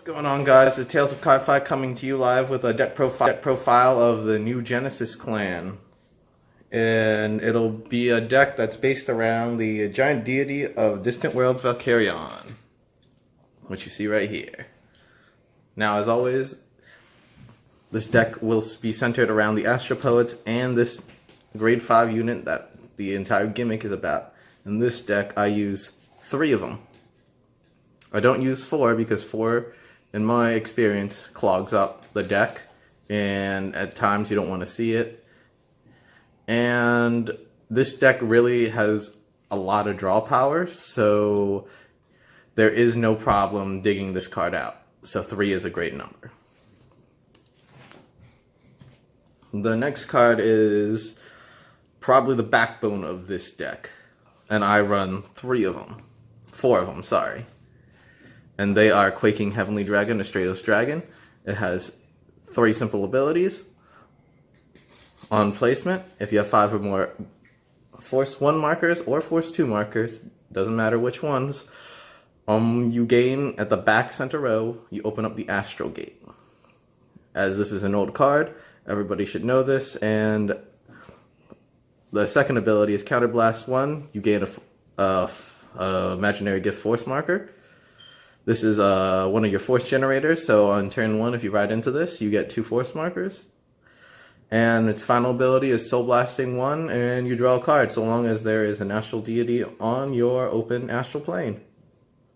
Going on, guys? It's Tales of Kai-Fi coming to you live with a deck profile of the new Genesis clan. And it'll be a deck that's based around the giant deity of Distant Worlds Valkyrion, which you see right here. Now, as always, this deck will be centered around the Astral Poets and this grade 5 unit that the entire gimmick is about. In this deck, I use 3 of them. I don't use 4 because 4, in my experience, clogs up the deck, and at times you don't want to see it. And this deck really has a lot of draw power, so there is no problem digging this card out. So 3 is a great number. The next card is probably the backbone of this deck, and I run 4 of them, sorry. And they are Quaking Heavenly Dragon, Astral Dragon. It has 3 simple abilities. On placement, if you have 5 or more Force 1 markers or Force 2 markers, doesn't matter which ones, you gain at the back center row, you open up the Astral Gate. As this is an old card, everybody should know this, and the second ability is Counterblast 1. You gain a Imaginary Gift Force marker. This is one of your force generators, so on turn 1, if you ride into this, you get 2 force markers. And its final ability is Soul Blasting 1, and you draw a card so long as there is an astral deity on your open astral plane.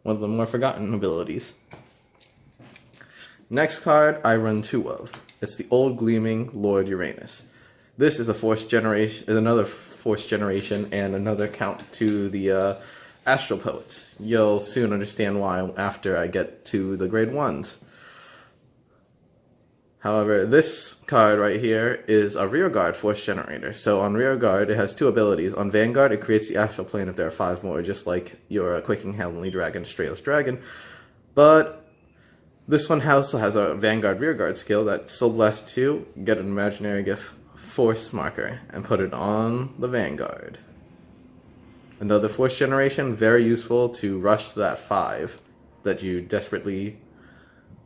One of the more forgotten abilities. Next card I run 2 of. It's the Old Gleaming Lord Uranus. This is a force generation, another force generation, and another count to the Astral Poets. You'll soon understand why after I get to the grade 1s. However, this card right here is a Rearguard force generator. So on Rearguard, it has 2 abilities. On Vanguard, it creates the astral plane if there are 5 more, just like your Quaking Heavenly Dragon, Astral Dragon. But this one also has a Vanguard Rearguard skill that Soul Blast 2, get an Imaginary Gift Force marker, and put it on the Vanguard. Another force generation, very useful to rush that 5 that you desperately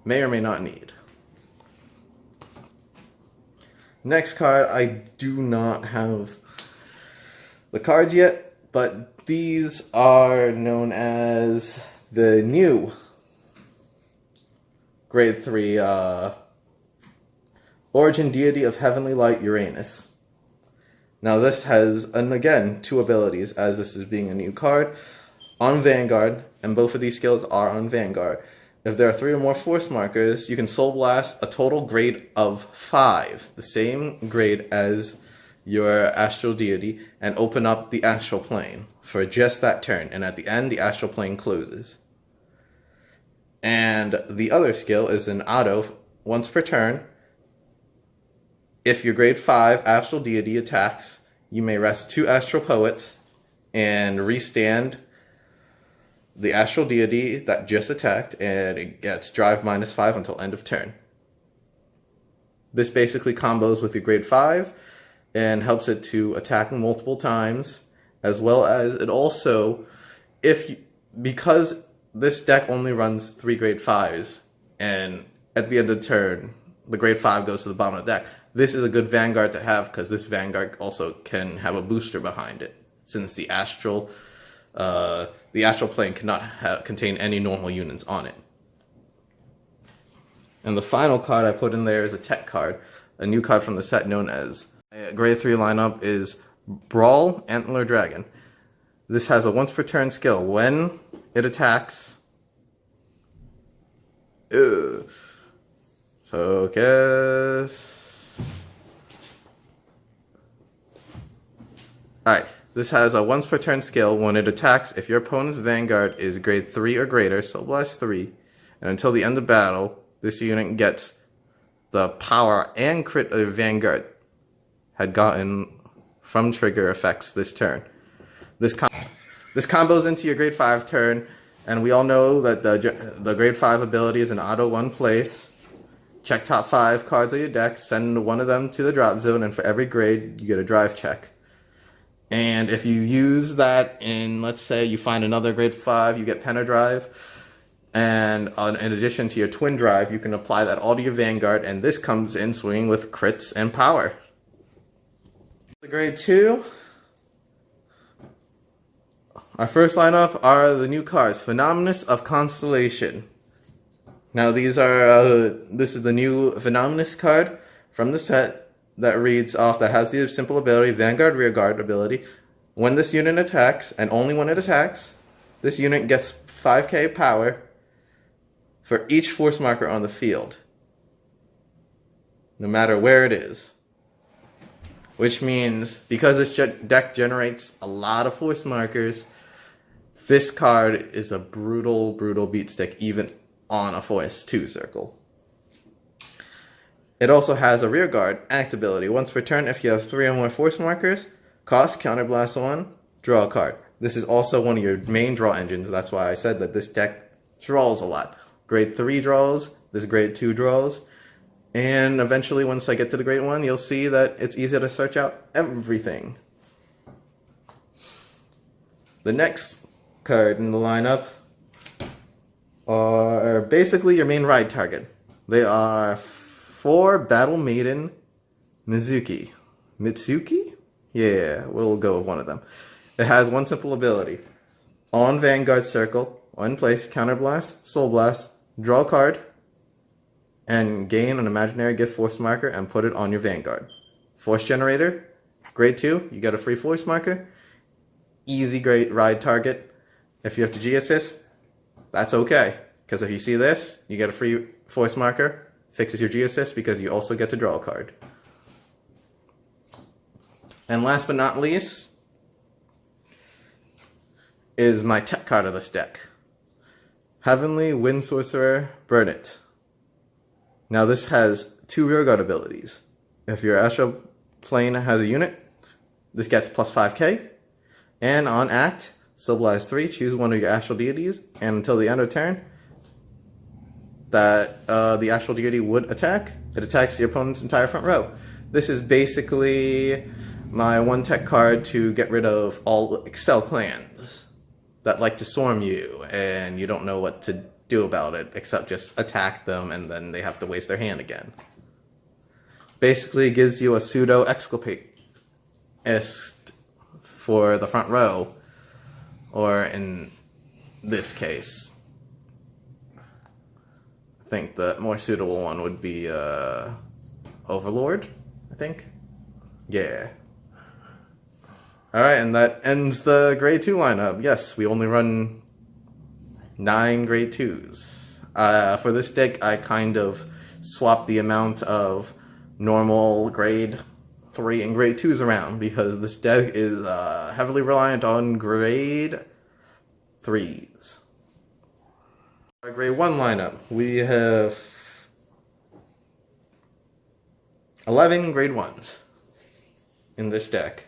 may or may not need. Next card, I do not have the cards yet, but these are known as the new grade 3 Origin Deity of Heavenly Light Uranus. Now this has, and again, 2 abilities, as this is being a new card, on Vanguard, and both of these skills are on Vanguard. If there are 3 or more force markers, you can Soul Blast a total grade of 5, the same grade as your Astral Deity, and open up the Astral Plane for just that turn, and at the end, the Astral Plane closes. And the other skill is an auto, once per turn. If your grade 5 Astral Deity attacks, you may rest 2 Astral Poets and restand the Astral Deity that just attacked, and it gets drive -5 until end of turn. This basically combos with your grade 5 and helps it to attack multiple times, as well as it also, because this deck only runs 3 grade 5s, and at the end of the turn, the grade 5 goes to the bottom of the deck. This is a good Vanguard to have because this Vanguard also can have a booster behind it, since the Astral Plane cannot contain any normal units on it. And the final card I put in there is a tech card, a new card from the set known as grade 3 lineup is Brawl Antler Dragon. This has a once per turn skill. When it attacks, focus. Alright, this has a once per turn skill. When it attacks, if your opponent's Vanguard is grade 3 or greater, Soul Blast 3, and until the end of battle, this unit gets the power and crit of Vanguard had gotten from trigger effects this turn. This combos into your grade 5 turn, and we all know that the grade 5 ability is an auto 1 place. Check top 5 cards of your deck, send 1 of them to the drop zone, and for every grade, you get a drive check. And if you use that in, let's say you find another grade 5, you get Penadrive, And in addition to your twin drive, you can apply that all to your Vanguard, and this comes in swinging with crits and power. The grade 2. Our first lineup are the new cards, Phenomenus of Constellation. Now these are, this is the new Phenomenus card from the set that reads off, that has the simple ability, Vanguard Rearguard ability. When this unit attacks, and only when it attacks, this unit gets 5k power for each force marker on the field, no matter where it is. Which means, because this deck generates a lot of force markers, this card is a brutal beat stick even on a force 2 circle. It also has a Rearguard act ability. Once per turn, if you have 3 or more force markers, cost counterblast 1, draw a card. This is also one of your main draw engines. That's why I said that this deck draws a lot. Grade 3 draws, this grade 2 draws, and eventually once I get to the grade 1, you'll see that it's easier to search out everything. The next card in the lineup are basically your main ride target. They are 4 Battle Maiden Mitsuki. Yeah, we'll go with one of them. It has one simple ability. On Vanguard Circle, one place, Counterblast, Soul Blast, draw a card, and gain an imaginary gift force marker and put it on your Vanguard. Force Generator, grade 2, you get a free force marker. Easy great ride target. If you have to G-assist, that's okay. Because if you see this, you get a free force marker, fixes your G-assist because you also get to draw a card. And last but not least is my tech card of this deck. Heavenly Wind Sorcerer, Burn It. Now this has 2 Rearguard abilities. If your Astral Plane has a unit, this gets plus 5k. And on act, Stabilize 3, choose one of your Astral Deities, and until the end of turn, that the Astral Deity would attack. It attacks the opponent's entire front row. This is basically my one tech card to get rid of all Excel clans that like to swarm you, and you don't know what to do about it except just attack them, and then they have to waste their hand again. Basically gives you a pseudo Exculpate for the front row, or in this case, I think the more suitable one would be Overlord, I think. Yeah. Alright, and that ends the grade 2 lineup. Yes, we only run 9 grade 2s. For this deck, I kind of swapped the amount of normal grade 3 and grade 2s around, because this deck is heavily reliant on grade 3s. Our grade 1 lineup, we have 11 grade 1s in this deck.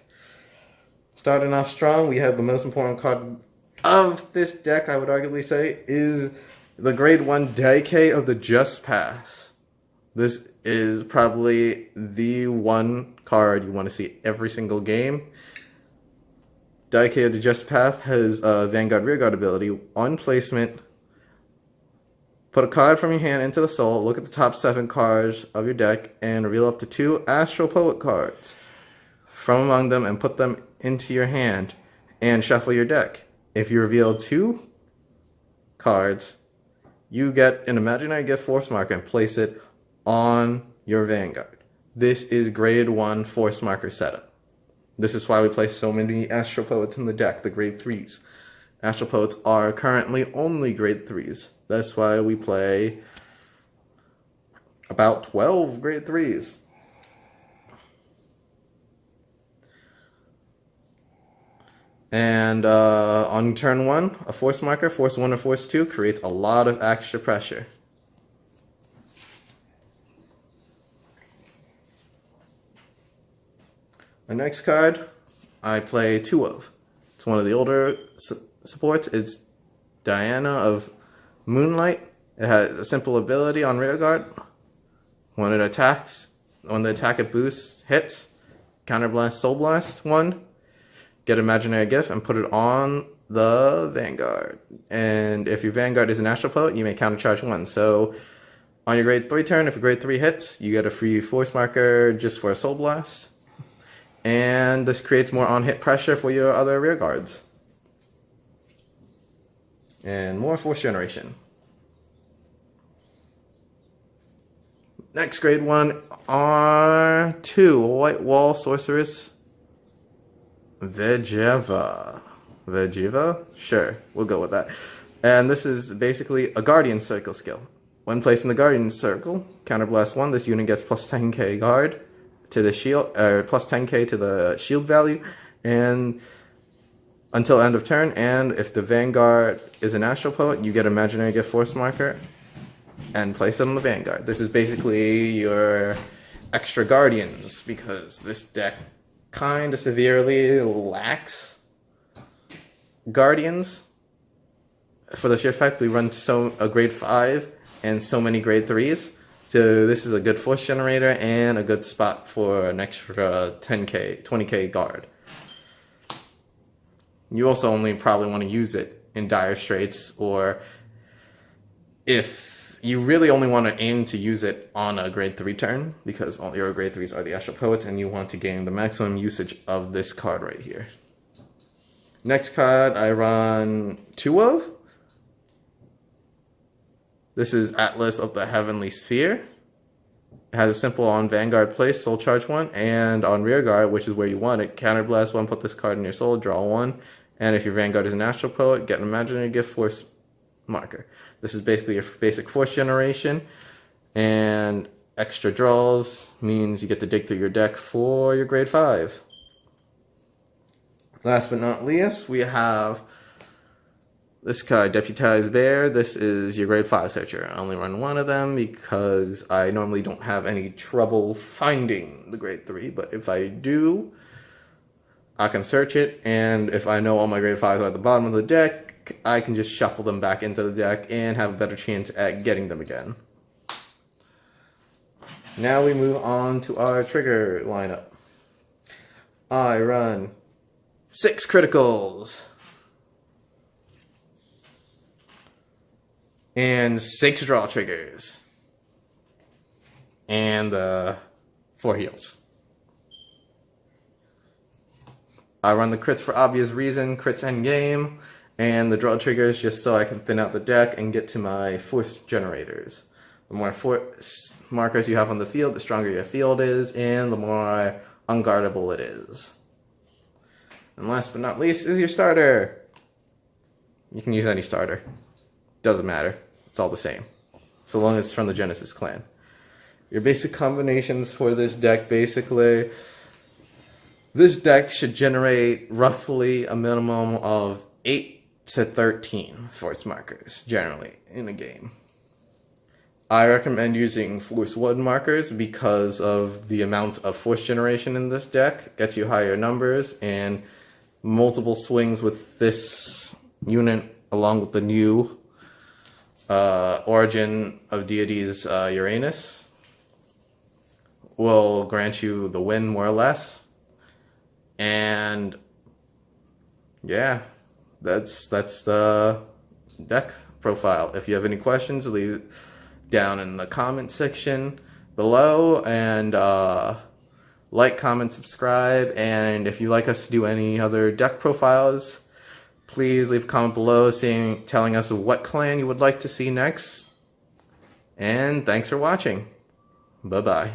Starting off strong, we have the most important card of this deck, I would arguably say, is the grade 1 Daikei of the Just Pass. This is probably the one card you want to see every single game. Daikei of the Just Path has a Vanguard Rearguard ability. On placement, put a card from your hand into the soul, look at the top 7 cards of your deck, and reveal up to 2 Astral Poet cards from among them and put them into your hand and shuffle your deck. If you reveal 2 cards, you get an imaginary gift force marker and place it on your Vanguard. This is grade 1 force marker setup. This is why we play so many Astral Poets in the deck, the grade 3s. Astral Poets are currently only grade 3s. That's why we play about 12 grade 3s. And on turn 1, a force marker, force 1 or force 2, creates a lot of extra pressure. Our next card, I play 2 of. It's one of the older supports. It's Diana of Moonlight. It has a simple ability on Rearguard. When it attacks, when the attack it boosts hits, Counterblast Soul Blast 1. Get imaginary gift and put it on the Vanguard. And if your Vanguard is an Astral Poet, you may countercharge 1. So on your grade 3 turn, if your grade 3 hits, you get a free force marker just for a Soul Blast. And this creates more on-hit pressure for your other rear guards. And more force generation. Next, grade 1, R2, White Wall Sorceress, Vegeva. Vegeva? Sure, we'll go with that. And this is basically a Guardian Circle skill. When placed in the Guardian Circle, counterblast 1, this unit gets plus 10k guard to the shield, plus 10k to the shield value, and until end of turn. And if the Vanguard is an Astral Poet, you get imaginary gift force marker and place it on the Vanguard. This is basically your extra Guardians, because this deck kind of severely lacks Guardians. For the sheer fact we run a grade 5 and so many grade 3s, so this is a good force generator and a good spot for an extra 10k, 20k guard. You also only probably want to use it in dire straits, or if you really only want to aim to use it on a grade 3 turn, because all your grade 3s are the Astral Poets, and you want to gain the maximum usage of this card right here. Next card I run 2 of. This is Atlas of the Heavenly Sphere. It has a simple on Vanguard place, Soul Charge 1, and on Rear Guard, which is where you want it, Counterblast 1, put this card in your soul, draw 1, and if your Vanguard is an Astral Poet, get an Imaginary Gift Force marker. This is basically your basic force generation, and extra draws means you get to dig through your deck for your grade 5. Last but not least, we have this card, Deputized Bear. This is your grade 5 searcher. I only run 1 of them because I normally don't have any trouble finding the grade 3, but if I do, I can search it, and if I know all my grade 5s are at the bottom of the deck, I can just shuffle them back into the deck and have a better chance at getting them again. Now we move on to our trigger lineup. I run 6 criticals and 6 draw triggers and 4 heals. I run the crits for obvious reason, crits end game, and the draw triggers just so I can thin out the deck and get to my force generators. The more force markers you have on the field, the stronger your field is, and the more unguardable it is. And last but not least is your starter. You can use any starter. Doesn't matter. It's all the same, so long as it's from the Genesis clan. Your basic combinations for this deck, basically, this deck should generate roughly a minimum of 8 to 13 force markers, generally, in a game. I recommend using force 1 markers because of the amount of force generation in this deck. Gets you higher numbers, and multiple swings with this unit, along with the new Origin of Deities Uranus, will grant you the win, more or less. And yeah, that's the deck profile. If you have any questions, leave it down in the comment section below, and like, comment, subscribe, and if you'd like us to do any other deck profiles, please leave a comment below telling us what clan you would like to see next. And thanks for watching. Bye bye.